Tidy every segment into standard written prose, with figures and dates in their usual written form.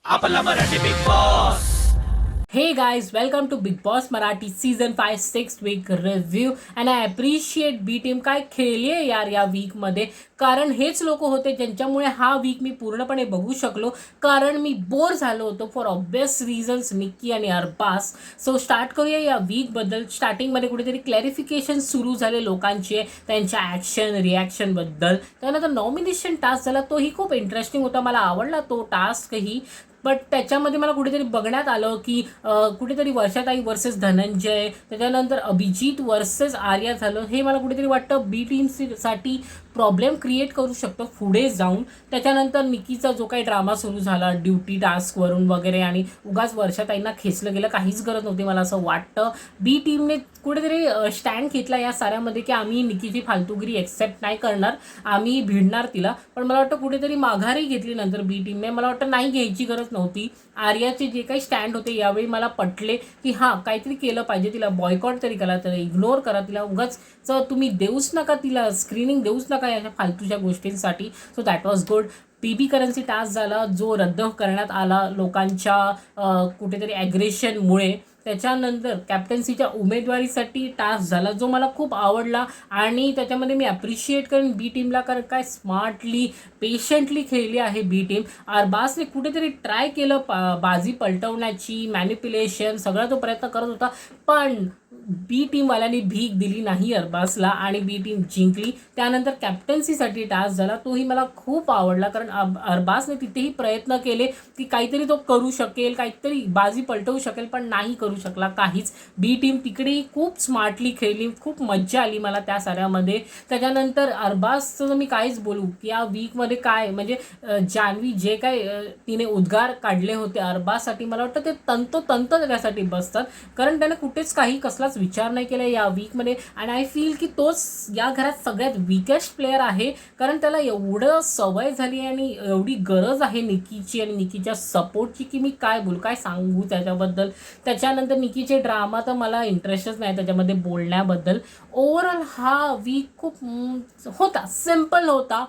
आपला Marathi big boss. Hey guys, welcome to Big Boss Marathi Season 5 6 week review and I appreciate B team काय खेळली आहे यार या वीकमध्ये. कारण हेच लोक होते ज्यांच्यामुळे हा वीक मी पूर्णपणे बघू शकलो, कारण मी बोर झालो होतो फॉर ऑब्वियस रिझन्स, निक्की आणि अरबाज. सो स्टार्ट करूया या वीकबद्दल. स्टार्टिंगमध्ये कुठेतरी क्लॅरिफिकेशन सुरू झाले लोकांचे त्यांच्या ॲक्शन रिॲक्शनबद्दल. त्यानंतर नॉमिनेशन टास्क झाला, तोही खूप इंटरेस्टिंग होता, मला आवडला तो टास्कही. बट त्याच्यामध्ये मला कुठेतरी बघण्यात आलं की कुठेतरी वर्षाताई वर्सेस धनंजय, त्याच्यानंतर अभिजित वर्सेस आर्या झालं. हे मला कुठेतरी वाटतं बी टीमसाठी प्रॉब्लेम क्रिएट करू शकतो पुढे जाऊन. त्याच्यानंतर निकीचा जो काही ड्रामा सुरू झाला ड्युटी टास्कवरून वगैरे, आणि उगाच वर्षाताईंना खेचलं गेलं, काहीच गरज नव्हती मला असं वाटतं. बी टीमने कुठेतरी स्टँड घेतला या साऱ्यामध्ये की आम्ही निकीची फालतूगिरी एक्सेप्ट नाही करणार, आम्ही भिडणार तिला. पण मला वाटतं कुठेतरी माघारी घेतली नंतर बी टीमने. मला वाटतं नाही घ्यायची गरज नव्हती. आर्याचे जे काही स्टँड होते यावेळी मला पटले की हां काहीतरी केलं पाहिजे, तिला बॉयकॉट तरी करा, तिला इग्नोर करा, तिला उगाच तुम्ही देऊच नका, तिला स्क्रीनिंग देऊच नका याच्या फालतूच्या गोष्टींसाठी. So that was good. P B currency task झाला जो रद्द करण्यात आला लोकांच्या कुठेतरी ॲग्रेशनमुळे. त्याच्यानंतर कॅप्टन्सीच्या उमेदवारीसाठी टास्क झाला जो मला खूप आवडला, आणि त्याच्यामध्ये मी ॲप्रिशिएट करेन बी टीमला, कारण काय स्मार्टली पेशंटली खेळली आहे बी टीम. अरबाजने कुठेतरी ट्राय केलं बाजी पलटवण्याची, मॅनिप्युलेशन सगळा तो प्रयत्न करत होता, पण बी टीमवाल्यांनी भीक दिली नाही अरबाजला आणि बी टीम जिंकली. त्यानंतर कॅप्टन्सीसाठी टास्क झाला, तोही मला खूप आवडला, कारण अरबाजने तिथेही प्रयत्न केले की काहीतरी तो करू शकेल, काहीतरी बाजी पलटवू शकेल, पण नाही करू शकला काहीच. बी टीम तिकडेही खूप स्मार्टली खेळली, खूप मज्जा आली मला त्या साऱ्यामध्ये. त्याच्यानंतर अरबाजचं मी काहीच बोलू की या वीकमध्ये काय म्हणजे जान्हवी जे काय तिने उद्गार काढले होते अरबाजसाठी, मला वाटतं ते तंतोतंत त्यासाठी बसतात, कारण त्याने कुठेच काही कसलाच विचार नाही केला या वीकमध्ये. आणि आय फील की तोच या घरात सगळ्यात विकेस्ट प्लेअर आहे, कारण त्याला एवढं सवय झाली आणि एवढी गरज आहे निकीची आणि निकीच्या सपोर्टची की मी काय बोलू, काय सांगू त्याच्याबद्दल. त्याच्यानंतर निकीचे ड्रामा तर मला इंटरेस्टच नाही त्याच्यामध्ये बोलण्याबद्दल. ओव्हरऑल हा वीक खूप होता, सिम्पल होता.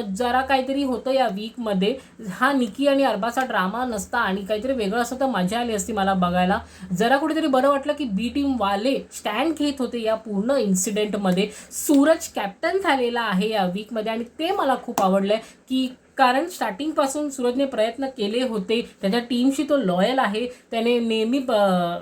जरा काहीतरी होतं या वीकमध्ये. हा निकी आणि अरबाजचा ड्रामा नसता आणि काहीतरी वेगळं असतं तर मजा आली असती मला बघायला. जरा कुठेतरी बरं वाटलं की बी टीम वाले स्टँड घेत होते या पूर्ण इन्सिडेंटमध्ये. सूरज कॅप्टन झालेला आहे या वीकमध्ये आणि ते मला खूप आवडलं की कारण स्टार्टिंगपासून सूरजने प्रयत्न केले होते, त्याच्या टीमशी तो लॉयल आहे, त्याने नेहमी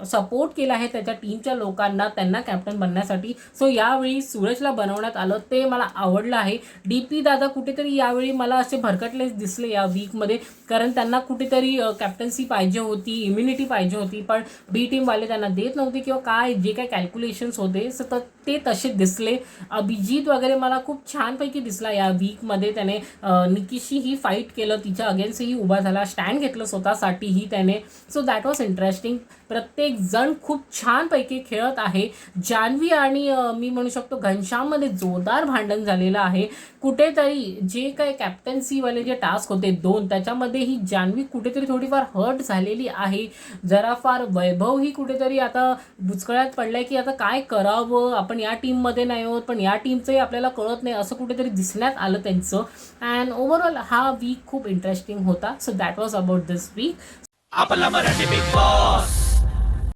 सपोर्ट केला आहे त्याच्या टीमच्या लोकांना त्यांना कॅप्टन बनण्यासाठी. सो यावेळी सूरजला बनवण्यात आलं, ते मला आवडलं आहे. डी पी दादा कुठेतरी यावेळी मला असे भरकटलेच दिसले या वीकमध्ये, कारण त्यांना कुठेतरी कॅप्टन्सी पाहिजे होती, इम्युनिटी पाहिजे होती, पण बी टीमवाले त्यांना देत नव्हते किंवा काय जे काय कॅल्क्युलेशन्स होते तर ते तसे दिसले. अभिजित वगैरे मला खूप छानपैकी दिसला या वीकमध्ये. त्याने निकीशी ही फाईट केलं, तिच्या अगेन्स्टही उभा झाला, स्टँड घेतलं स्वतःसाठीही त्याने. So that was interesting. प्रत्येक जण खूप छानपैकी खेळत आहे. जान्हवी आणि मी म्हणू शकतो घनश्याममध्ये जोरदार भांडण झालेलं आहे. कुठेतरी जे काय कॅप्टन्सीवाले जे टास्क होते 2 त्याच्यामध्ये ही जान्हवी कुठेतरी थोडीफार हर्ट झालेली आहे. जरा फार वैभव ही कुठेतरी आता बुचकळ्यात पडलाय की आता काय करावं, आपण या टीममध्ये नाही आहोत पण या टीमचंही आपल्याला कळत नाही, असं कुठेतरी दिसण्यात आलं त्यांचं. अँड ओव्हरऑल हा वीक खूप इंटरेस्टिंग होता. So that was about this week. आपला मराठी बिग बॉस.